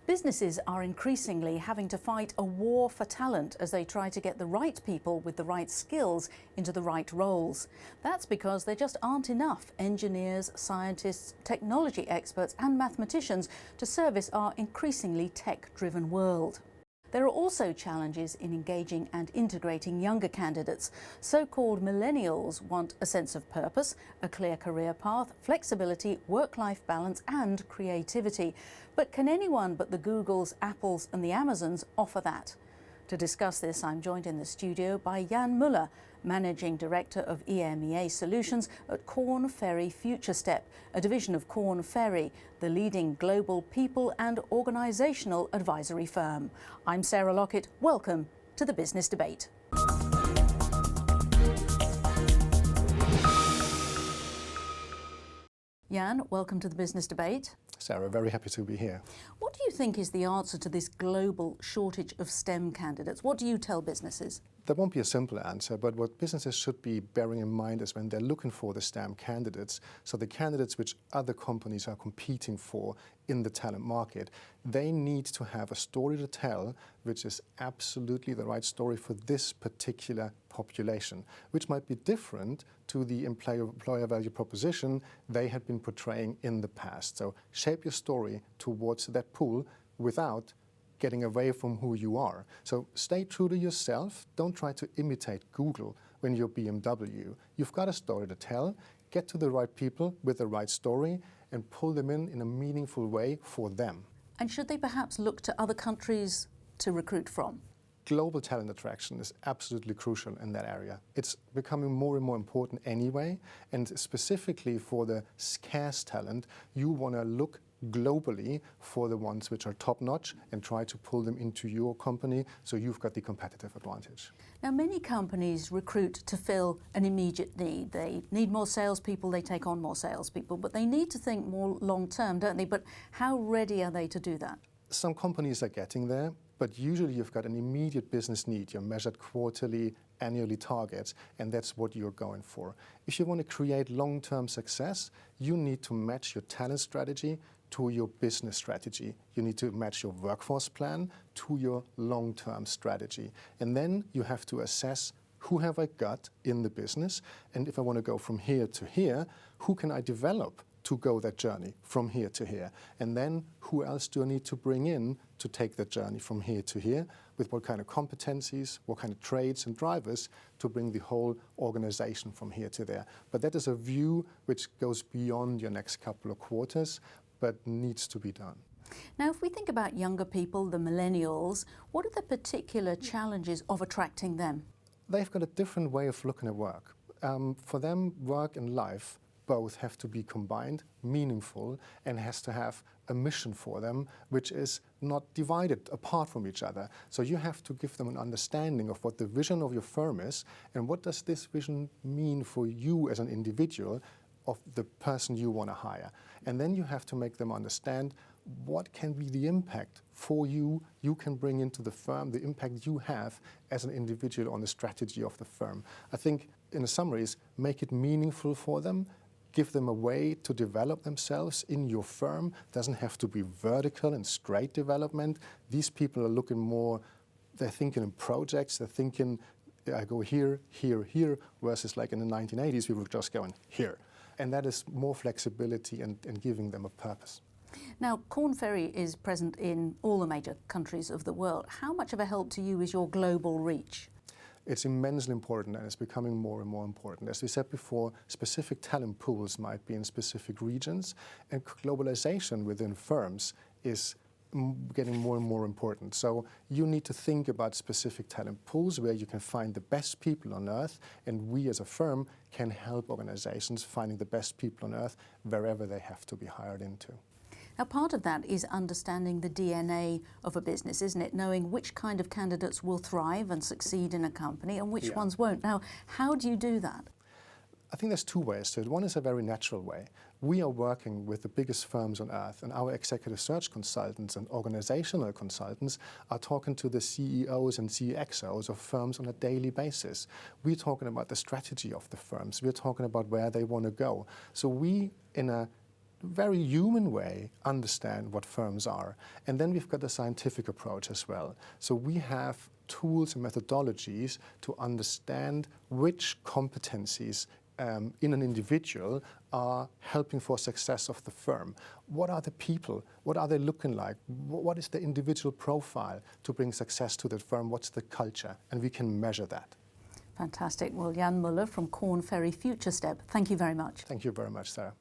Businesses are increasingly having to fight a war for talent as they try to get the right people with the right skills into the right roles. That's because there just aren't enough engineers, scientists, technology experts and mathematicians to service our increasingly tech-driven world. There are also challenges in engaging and integrating younger candidates. So-called millennials want a sense of purpose, a clear career path, flexibility, work-life balance and creativity. But can anyone but the Googles, Apples and the Amazons offer that? To discuss this, I'm joined in the studio by Mueller, Managing Director of EMEA Solutions at Korn Ferry Futurestep, a division of Korn Ferry, the leading global people and organisational advisory firm. I'm Sarah Lockett. Welcome to the Business Debate. Jan, welcome to the Business Debate. Sarah, very happy to be here. What do you think is the answer to this global shortage of STEM candidates? What do you tell businesses? There won't be a simple answer, but what businesses should be bearing in mind is when they're looking for the STEM candidates, so the candidates which other companies are competing for in the talent market, they need to have a story to tell which is absolutely the right story for this particular population, which might be different to the employer value proposition they had been portraying in the past. So shape your story towards that pool without getting away from who you are. So stay true to yourself. Don't try to imitate Google when you're BMW. You've got a story to tell. Get to the right people with the right story and pull them in a meaningful way for them. And should they perhaps look to other countries to recruit from? Global talent attraction is absolutely crucial in that area. It's becoming more and more important anyway, and specifically for the scarce talent, you want to look globally for the ones which are top-notch and try to pull them into your company so you've got the competitive advantage. Now, many companies recruit to fill an immediate need. They need more salespeople, they take on more salespeople, but they need to think more long-term, don't they? But how ready are they to do that? Some companies are getting there, but usually you've got an immediate business need. You're measured quarterly, annually targets, and that's what you're going for. If you want to create long-term success, you need to match your talent strategy to your business strategy. You need to match your workforce plan to your long-term strategy. And then you have to assess, who have I got in the business? And if I want to go from here to here, who can I develop to go that journey from here to here? And then who else do I need to bring in to take that journey from here to here, with what kind of competencies, what kind of trades and drivers to bring the whole organization from here to there. But that is a view which goes beyond your next couple of quarters, but needs to be done. Now, if we think about younger people, the millennials, what are the particular challenges of attracting them? They've got a different way of looking at work. For them, work and life both have to be combined, meaningful, and has to have a mission for them, which is not divided apart from each other. So you have to give them an understanding of what the vision of your firm is, and what does this vision mean for you as an individual, of the person you want to hire. And then you have to make them understand what can be the impact for you can bring into the firm, the impact you have as an individual on the strategy of the firm. I think, in a summary, is make it meaningful for them, give them a way to develop themselves in your firm. It doesn't have to be vertical and straight development. These people are looking more, they're thinking in projects, they're thinking, I go here, here, here, versus like in the 1980s, we were just going here. And that is more flexibility and giving them a purpose. Now, Korn Ferry is present in all the major countries of the world. How much of a help to you is your global reach? It's immensely important, and it's becoming more and more important. As we said before, specific talent pools might be in specific regions, and globalization within firms is getting more and more important. So you need to think about specific talent pools where you can find the best people on earth, and we as a firm can help organizations finding the best people on earth wherever they have to be hired into. Now, part of that is understanding the DNA of a business, isn't it? Knowing which kind of candidates will thrive and succeed in a company and which ones won't. Now, how do you do that? I think there's two ways to it. One is a very natural way. We are working with the biggest firms on earth, and our executive search consultants and organizational consultants are talking to the CEOs and CXOs of firms on a daily basis. We're talking about the strategy of the firms. We're talking about where they want to go. So we, in a very human way understand what firms are. And then we've got a scientific approach as well. So we have tools and methodologies to understand which competencies in an individual are helping for success of the firm. What are the people? What are they looking like? What is the individual profile to bring success to the firm? What's the culture? And we can measure that. Fantastic. Well, Jan Mueller from Korn Ferry Futurestep, thank you very much. Thank you very much, Sarah.